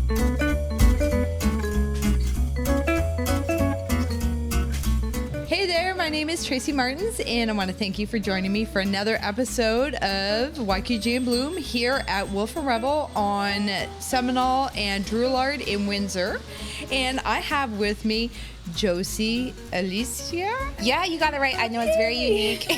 Hey there, my name is Tracy Martins, and I want to thank you for joining me for another episode of YQG and Bloom here at Wolf and Rebel on Seminole and Drouillard in Windsor. And I have with me Josie, Elysia. Yeah, you got it right. I know it's very unique.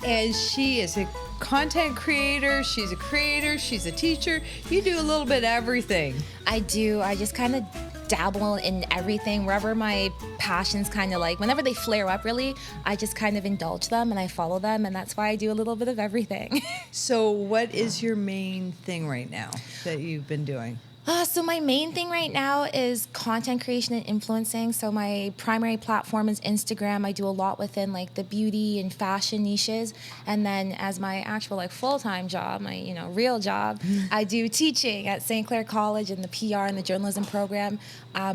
And she is a content creator, she's a creator, she's a teacher. You do a little bit of everything. I do. I just kind of dabble in everything, wherever my passions kind of like, whenever they flare up really, I just kind of indulge them and I follow them, and that's why I do a little bit of everything. So what is your main thing right now that you've been doing? So my main thing right now is content creation and influencing. So my primary platform is Instagram. I do a lot within like the beauty and fashion niches. And then as my actual like full-time job, my real job, I do teaching at St. Clair College in the PR and the journalism program,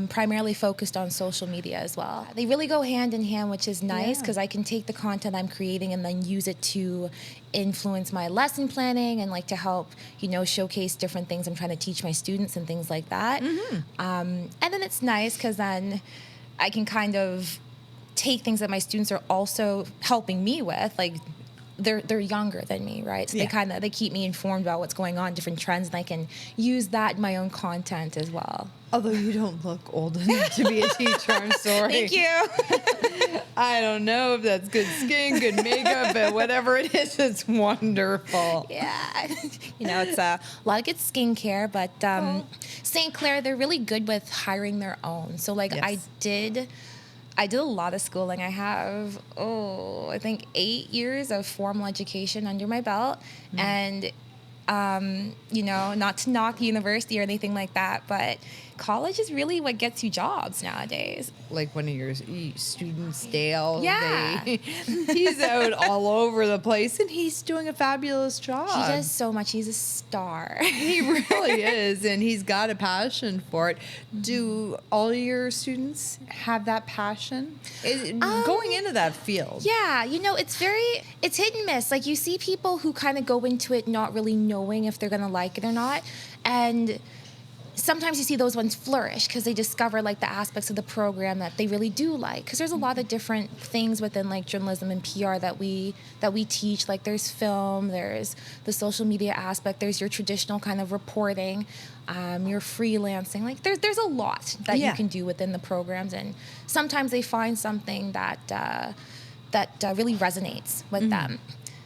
primarily focused on social media as well. They really go hand in hand, which is nice because I can take the content I'm creating and then use it to influence my lesson planning and like to help showcase different things I'm trying to teach my students and things like that. And then it's nice because then I can kind of take things that my students are also helping me with, like they're younger than me, right? So they keep me informed about what's going on, different trends, and I can use that in my own content as well. Although you don't look old enough to be a teacher, I'm sorry. Thank you. I don't know if that's good skin, good makeup, but whatever it is, it's wonderful. Yeah. It's a lot of good skincare, but St. Clair, they're really good with hiring their own. So I did a lot of schooling. I have, I think 8 years of formal education under my belt. And, not to knock university or anything like that, but college is really what gets you jobs nowadays. Like one of your students, Dale. Yeah. He's out all over the place, and he's doing a fabulous job. He does so much. He's a star. He really is, and he's got a passion for it. Do all your students have that passion? Going into that field? Yeah, it's hit and miss. Like you see people who kind of go into it not really knowing if they're going to like it or not, and sometimes you see those ones flourish because they discover like the aspects of the program that they really do like. Because there's a lot of different things within like journalism and PR that we teach. Like there's film, there's the social media aspect, there's your traditional kind of reporting, your freelancing. Like there's a lot that you can do within the programs, and sometimes they find something that really resonates with them.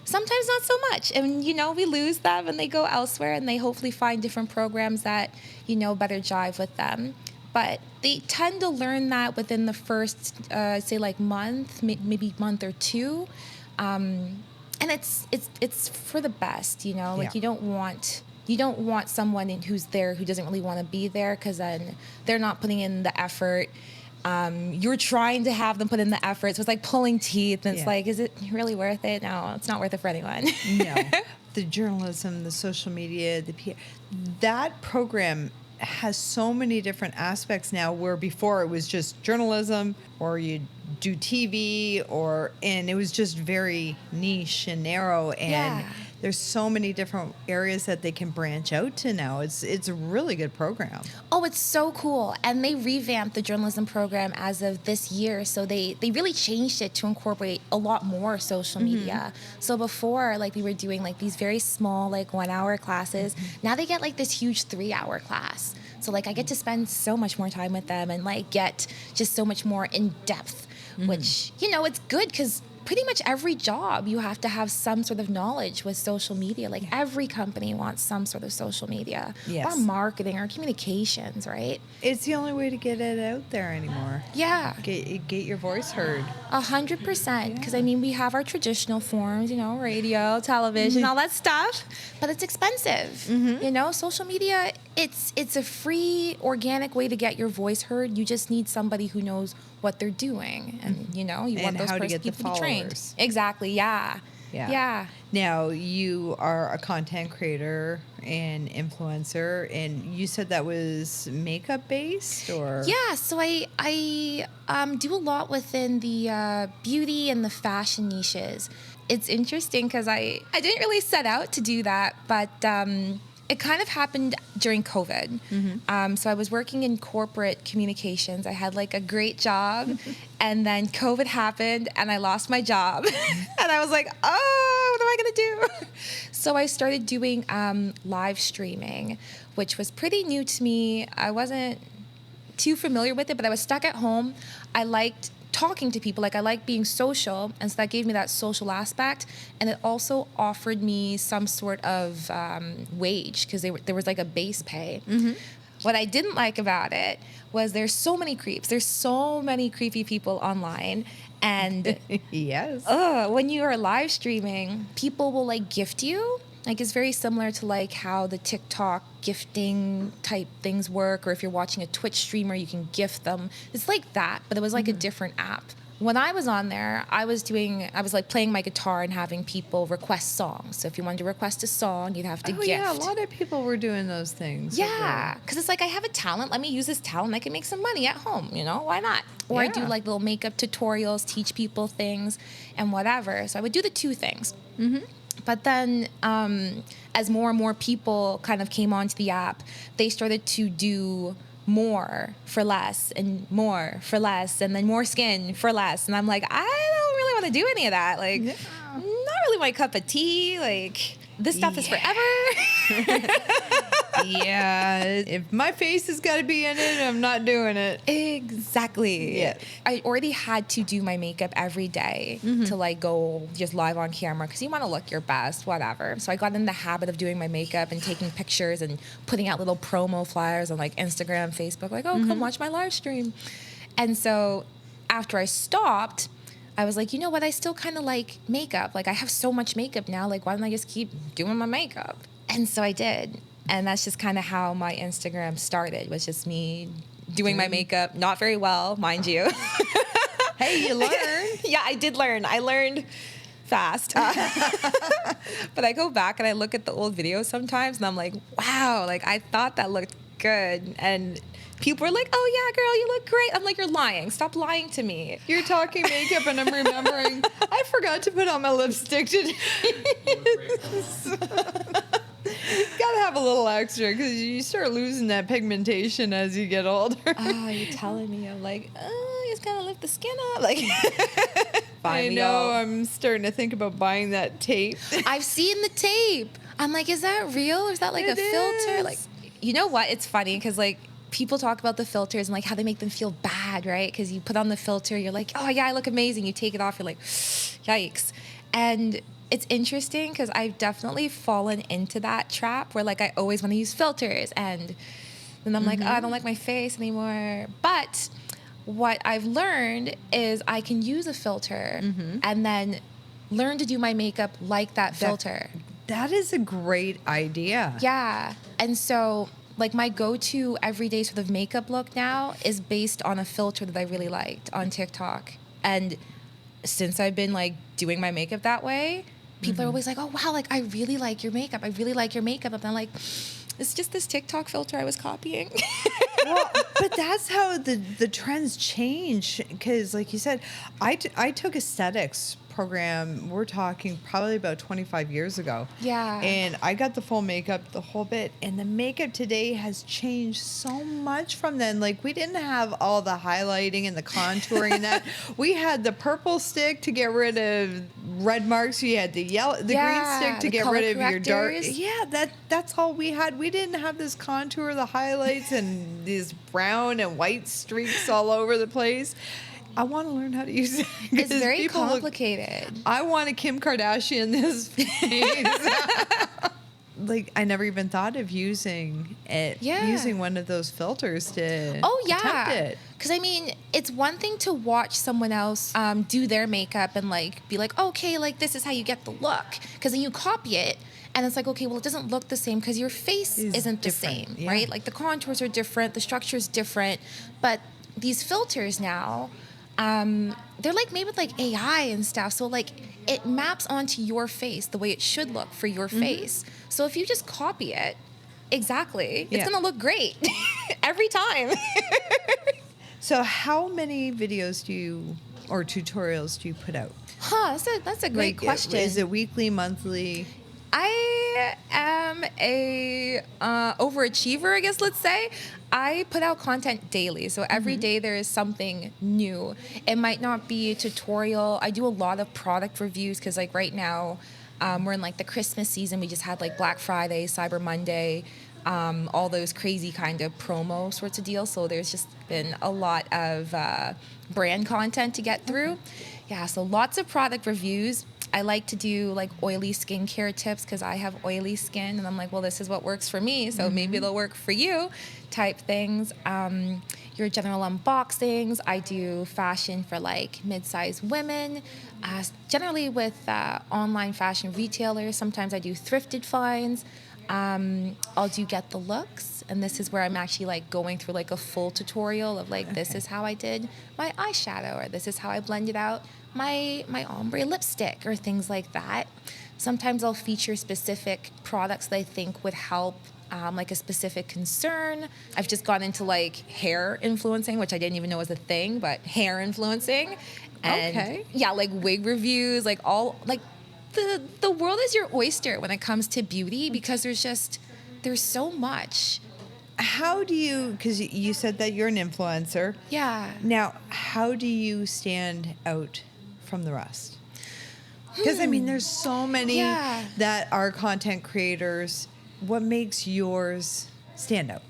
Sometimes not so much. And, we lose them and they go elsewhere and they hopefully find different programs that, better jive with them. But they tend to learn that within the first, say, like month, maybe month or two. And it's for the best, you don't want someone who's there who doesn't really want to be there, because then they're not putting in the effort. You're trying to have them put in the effort. So it's like pulling teeth. And it's like, is it really worth it? No, it's not worth it for anyone. No. The journalism, the social media, the PR, that program has so many different aspects now, where before it was just journalism, or you do TV, and it was just very niche and narrow, and there's so many different areas that they can branch out to now. It's a really good program. Oh, it's so cool. And they revamped the journalism program as of this year. So they really changed it to incorporate a lot more social media. So before, like we were doing like these very small, like 1 hour classes. Now they get like this huge 3 hour class. So like I get to spend so much more time with them and like get just so much more in depth, which, it's good because pretty much every job you have to have some sort of knowledge with social media. Like every company wants some sort of social media or marketing or communications, right? It's the only way to get it out there anymore. Yeah. Get your voice heard. 100%. Because we have our traditional forms, radio, television, all that stuff, but it's expensive. Social media, it's a free, organic way to get your voice heard. You just need somebody who knows what they're doing, and you want those people to be trained. Exactly. Yeah. Now you are a content creator and influencer, and you said that was makeup based, or so I do a lot within the beauty and the fashion niches. It's interesting because I didn't really set out to do that, but It kind of happened during COVID. So I was working in corporate communications. I had like a great job, and then COVID happened, and I lost my job, and I was like, oh, what am I gonna do? So I started doing live streaming, which was pretty new to me. I wasn't too familiar with it, but I was stuck at home. I liked talking to people, like I like being social, and so that gave me that social aspect, and it also offered me some sort of wage, because there was like a base pay. What I didn't like about it was there's so many creeps, there's so many creepy people online, and Yes. when you are live streaming, people will like gift you. Like, it's very similar to like how the TikTok gifting type things work, or if you're watching a Twitch streamer, you can gift them. It's like that, but it was like a different app. When I was on there, I was like playing my guitar and having people request songs. So if you wanted to request a song, you'd have to gift. Yeah, a lot of people were doing those things. Yeah, because it's like, I have a talent. Let me use this talent. I can make some money at home, you know? Why not? Or I do like little makeup tutorials, teach people things and whatever. So I would do the two things. But then as more and more people kind of came onto the app, they started to do more for less and more for less, and then more skin for less. And I'm like, I don't really want to do any of that. Like, not really my cup of tea. Like, this stuff is forever. Yeah, if my face has got to be in it, I'm not doing it. Exactly. Yeah. I already had to do my makeup every day to like go just live on camera, because you want to look your best, whatever. So I got in the habit of doing my makeup and taking pictures and putting out little promo flyers on like Instagram, Facebook, like, oh, come watch my live stream. And so after I stopped, I was like, you know what? I still kind of like makeup. Like, I have so much makeup now. Like, why don't I just keep doing my makeup? And so I did. And that's just kind of how my Instagram started, was just me doing my makeup, not very well, mind you. Hey, you learned. Yeah, I did learn. I learned fast. But I go back and I look at the old videos sometimes, and I'm like, wow, like, I thought that looked good. And people are like, oh, yeah, girl, you look great. I'm like, you're lying. Stop lying to me. You're talking makeup, and I'm remembering I forgot to put on my lipstick today. Gotta have a little extra, because you start losing that pigmentation as you get older. Oh, you're telling me. I'm like, oh, you just gotta lift the skin up. Like, I know. I'm starting to think about buying that tape. I've seen the tape. I'm like, is that real, or is that like a filter? Like, you know what? It's funny, because like, people talk about the filters and like how they make them feel bad, right? Because you put on the filter, you're like, oh yeah, I look amazing. You take it off, you're like, yikes. And it's interesting, because I've definitely fallen into that trap where like I always want to use filters, and then I'm like, oh, I don't like my face anymore. But what I've learned is I can use a filter and then learn to do my makeup like that filter. That is a great idea. Yeah. And so like my go-to everyday sort of makeup look now is based on a filter that I really liked on TikTok. And since I've been like doing my makeup that way, people are always like, oh, wow, like, I really like your makeup. I really like your makeup. And I'm like, it's just this TikTok filter I was copying. Well, but that's how the trends change. Because like you said, I took aesthetics program, we're talking probably about 25 years ago. Yeah. And I got the full makeup, the whole bit. And the makeup today has changed so much from then. Like, we didn't have all the highlighting and the contouring and that. We had the purple stick to get rid of red marks. You had the yellow, the green stick to get rid of your dark. Yeah, that's all we had. We didn't have this contour, the highlights, and these brown and white streaks all over the place. I want to learn how to use it. It's very complicated. I want a Kim Kardashian this face. Like, I never even thought of using it, using one of those filters to attempt it. Because, I mean, it's one thing to watch someone else do their makeup and, like, be like, okay, like, this is how you get the look. Because then you copy it. And it's like, okay, well, it doesn't look the same because your face isn't the same, right? Like, the contours are different. The structure is different. But these filters now, they're like made with like AI and stuff. So like it maps onto your face the way it should look for your face. So if you just copy it, it's going to look great every time. So how many videos or tutorials do you put out? That's a great question. Is it weekly, monthly? I am a overachiever, I guess, let's say. I put out content daily. So every day there is something new. It might not be a tutorial. I do a lot of product reviews because like right now we're in like the Christmas season. We just had like Black Friday, Cyber Monday, all those crazy kind of promo sorts of deals. So there's just been a lot of brand content to get through. Yeah, so lots of product reviews. I like to do like oily skincare tips because I have oily skin, and I'm like, well, this is what works for me, so maybe it'll work for you, type things. Your general unboxings. I do fashion for like mid-sized women, generally with online fashion retailers. Sometimes I do thrifted finds. I'll do get the looks, and this is where I'm actually like going through like a full tutorial of like this is how I did my eyeshadow, or this is how I blended out my ombre lipstick, or things like that. Sometimes I'll feature specific products that I think would help like a specific concern. I've just gone into like hair influencing, which I didn't even know was a thing, but hair influencing. And yeah, like wig reviews, like all like the world is your oyster when it comes to beauty, because there's so much. How do you, because you said that you're an influencer. Yeah. Now, how do you stand out from the rest? Because, I mean, there's so many that are content creators. What makes yours stand out?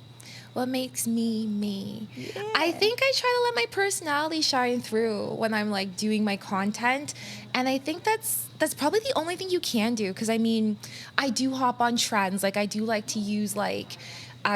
What makes me me? Yeah. I think I try to let my personality shine through when I'm like doing my content, and I think that's probably the only thing you can do, because I mean, I do hop on trends. Like I do like to use like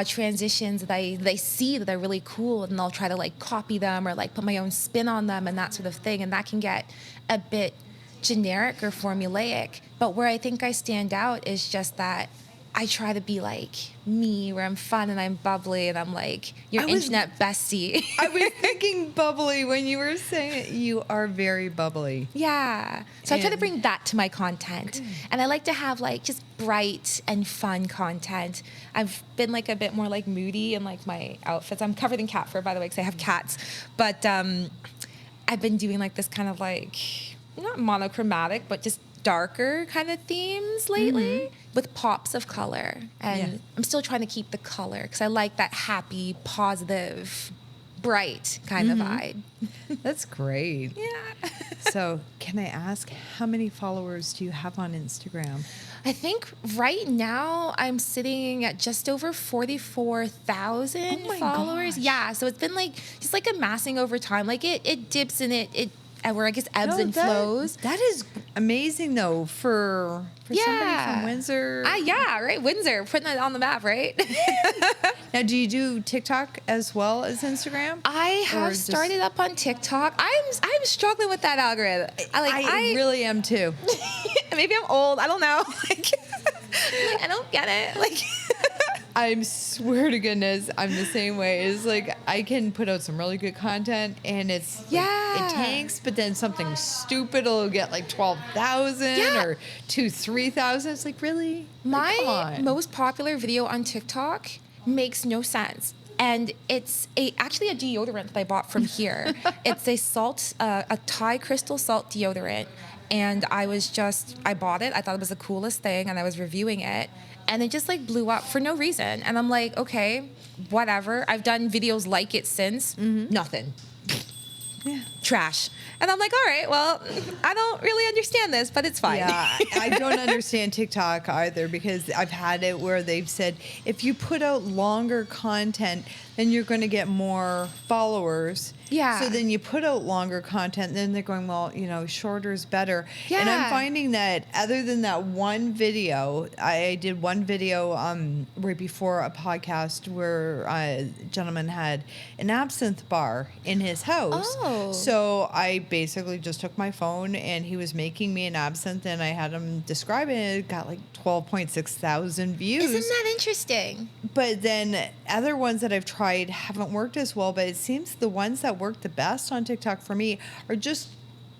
transitions that I see that are really cool, and I'll try to like copy them or like put my own spin on them and that sort of thing, and that can get a bit generic or formulaic. But where I think I stand out is just that I try to be like me, where I'm fun and I'm bubbly and I'm like your internet bestie. I was thinking bubbly when you were saying it. You are very bubbly. Yeah. So I try to bring that to my content. And I like to have like just bright and fun content. I've been like a bit more like moody in like my outfits. I'm covered in cat fur, by the way, because I have cats. But I've been doing like this kind of like, not monochromatic, but just darker kind of themes lately with pops of color. And I'm still trying to keep the color because I like that happy, positive, bright kind of vibe. That's great. Yeah. So can I ask, how many followers do you have on Instagram? I think right now I'm sitting at just over 44,000 followers. Gosh. Yeah. So it's been like, just like amassing over time. Like it dips and it where I guess ebbs and flows. That is amazing, though, for somebody from Windsor. Yeah, right, Windsor, putting it on the map, right? Now, do you do TikTok as well as Instagram? I have started up on TikTok. I'm struggling with that algorithm. I really am too. Maybe I'm old. I don't know. I don't get it. I swear to goodness, I'm the same way. It's like I can put out some really good content, and it's it tanks, but then something stupid will get like 12,000 or 3,000. It's like, really? My most popular video on TikTok makes no sense. And it's actually a deodorant that I bought from here. It's a Thai crystal salt deodorant. And I bought it. I thought it was the coolest thing, and I was reviewing it. And it just like blew up for no reason. And I'm like, okay, whatever. I've done videos like it since. Nothing. Yeah. Trash. And I'm like, all right, well, I don't really understand this, but it's fine. Yeah, I don't understand TikTok either, because I've had it where they've said if you put out longer content, then you're going to get more followers. Yeah. So then you put out longer content, then they're going, well, shorter is better. Yeah. And I'm finding that other than that one video, I did one video right before a podcast where a gentleman had an absinthe bar in his house. Oh. So I basically just took my phone, and he was making me an absinthe, and I had him describe it, and it got like 12.6 thousand views. Isn't that interesting? But then other ones that I've tried haven't worked as well, but it seems the ones that work the best on TikTok for me are just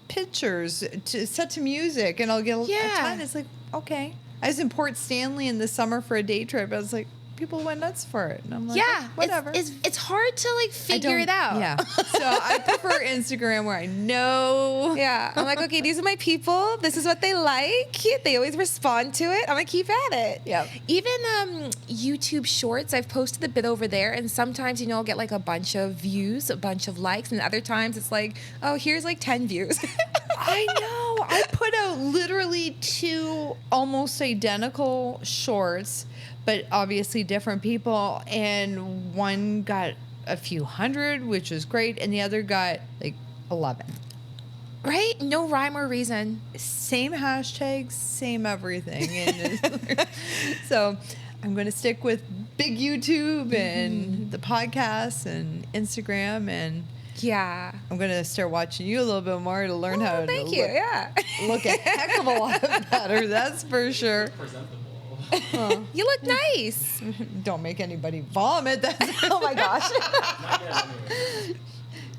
pictures set to music, and I'll get a ton. It's like, okay. I was in Port Stanley in the summer for a day trip. I was like, people went nuts for it. And I'm like, Yeah, "Oh, whatever. It's hard to like figure it out. Yeah. So I prefer Instagram where I know. Yeah, I'm like, okay, these are my people. This is what they like. They always respond to it. I'm gonna keep at it. Yeah. Even YouTube Shorts, I've posted a bit over there, and sometimes I'll get like a bunch of views, a bunch of likes, and other times it's like, oh, here's like 10 views. I know. I put out literally 2 almost identical shorts, but obviously different people, and one got a few hundred, which was great, and the other got like 11. Right? No rhyme or reason. Same hashtags, same everything. And so I'm going to stick with big YouTube and the podcasts and Instagram, and Yeah. I'm going to start watching you a little bit more to learn how to thank you. Yeah. look a heck of a lot better, that's for sure. You look nice. Don't make anybody vomit. That's, oh my gosh.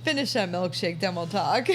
Finish that milkshake, then we'll talk.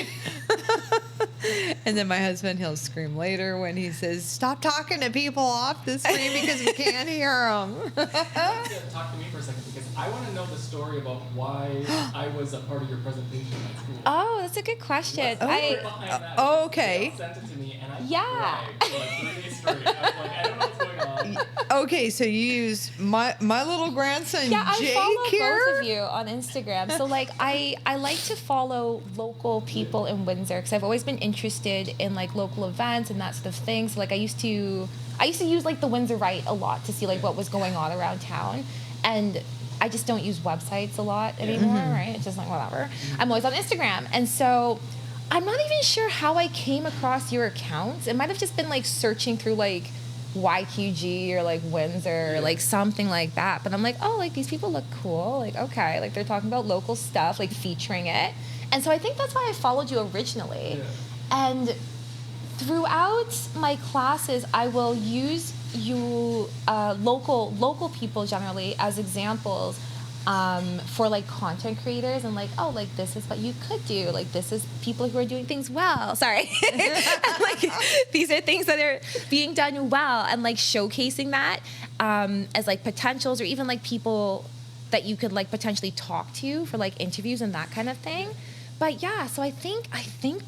And then my husband, he'll scream later when he says, stop talking to people off the screen because we can't hear them. Talk to me for a second, because I want to know the story about why I was a part of your presentation at school. Oh, that's a good question. Okay. They sent it to me, and I Yeah. cried for like 3 days straight. I was like, I don't know what's going on. Okay, so you use my little grandson, Yeah, I Jake, follow here. both of you on Instagram. So like I like to follow local people in Windsor because I've always been interested in like local events and that sort of thing. So like I used to use like the Windsor Right a lot to see like what was going on around town, and I just don't use websites a lot anymore, right? It's just like whatever. I'm always on Instagram, and so I'm not even sure how I came across your accounts. It might have just been like searching through like YQG or like Windsor or like something like that. But I'm like, oh, like these people look cool. Like, okay, like they're talking about local stuff, like featuring it. And so I think that's why I followed you originally. Yeah. And throughout my classes, I will use you local people generally as examples for like content creators, and like, oh, like this is what you could do, like this is people who are doing things well, sorry. And, like these are things that are being done well, and like showcasing that as like potentials, or even like people that you could like potentially talk to for like interviews and that kind of thing. But yeah, so I think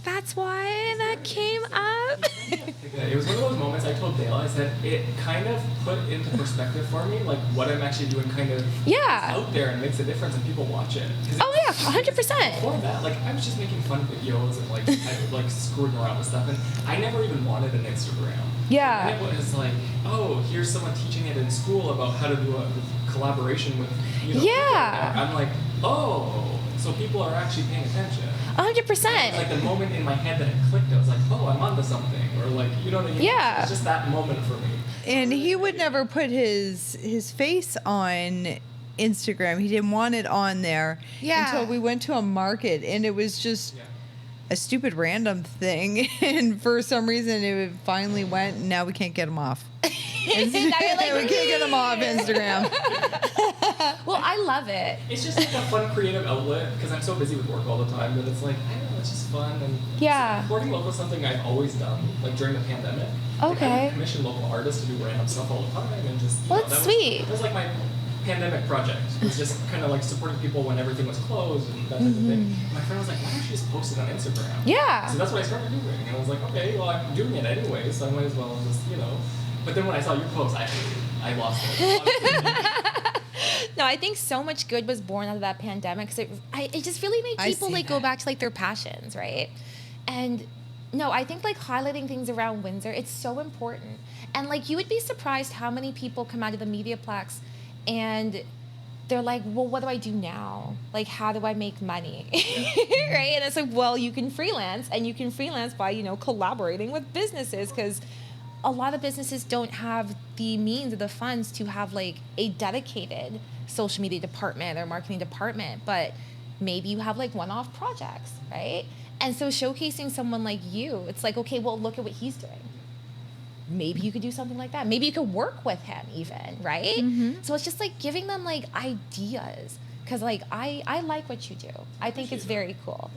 that's why that came up. It was one of those moments I told Dale, I said, it kind of put into perspective for me, like what I'm actually doing kind of is out there and makes a difference and people watch it. Oh yeah, 100%. Before that, like I was just making fun videos and like kind of like screwing around with stuff, and I never even wanted an Instagram. Yeah. And it was like, oh, here's someone teaching it in school about how to do a collaboration with, people. And I'm like, oh, so people are actually paying attention. 100%. Like the moment in my head that it clicked, I was like, oh, I'm onto something, or like, you know what I mean? Yeah. It's just that moment for me. And he would never put his face on Instagram. He didn't want it on there until we went to a market, and it was just a stupid random thing. And for some reason, it finally went, and now we can't get him off. We can't get him off Instagram. Well, I love it. It's just like a fun creative outlet, because I'm so busy with work all the time that it's like, I don't know, it's just fun. And supporting local is something I've always done, like during the pandemic. Okay. Like, I commission local artists to do random stuff all the time, and just that's sweet. That was like my pandemic project. It was just kind of like supporting people when everything was closed and that type of thing. My friend was like, why don't you just post it on Instagram? Yeah. So that's what I started doing, and I was like, okay, well, I'm doing it anyway, so I might as well just, But then when I saw your post, I lost it. No, I think so much good was born out of that pandemic, because it just really made people like go back to like their passions, right? And no, I think like highlighting things around Windsor, it's so important. And like you would be surprised how many people come out of the Mediaplex and they're like, well, what do I do now? Like, how do I make money? Right? And it's like, well, you can freelance, and you can freelance by, collaborating with businesses, because a lot of businesses don't have the means or the funds to have like a dedicated social media department or marketing department, but maybe you have like one-off projects, right? And so showcasing someone like you, it's like, okay, well, look at what he's doing. Maybe you could do something like that. Maybe you could work with him even, right? So it's just like giving them like ideas, because like I like what you do. I think it's very cool.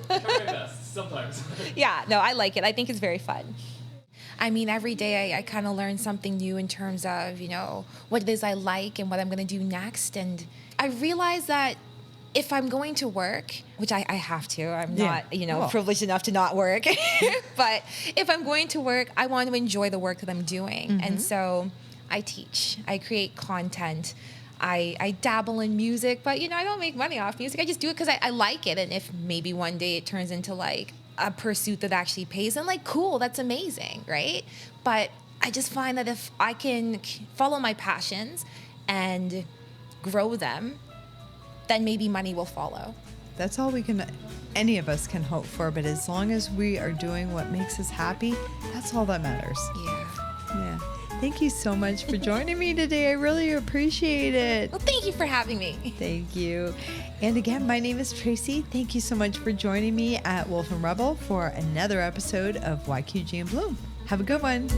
I try my best sometimes. Yeah, no, I like it. I think it's very fun. I mean, every day I kind of learn something new in terms of, what it is I like and what I'm going to do next. And I realize that if I'm going to work, which I have to, I'm not, privileged enough to not work. But if I'm going to work, I want to enjoy the work that I'm doing. Mm-hmm. And so I teach, I create content, I dabble in music, but, I don't make money off music. I just do it because I like it. And if maybe one day it turns into like a pursuit that actually pays, then like, cool, that's amazing, right? But I just find that if I can follow my passions and grow them, then maybe money will follow. That's all any of us can hope for. But as long as we are doing what makes us happy, that's all that matters. Yeah. Thank you so much for joining me today. I really appreciate it. Well, thank you for having me. Thank you. And again, my name is Tracy. Thank you so much for joining me at Wolf and Rebel for another episode of YQG and Bloom. Have a good one.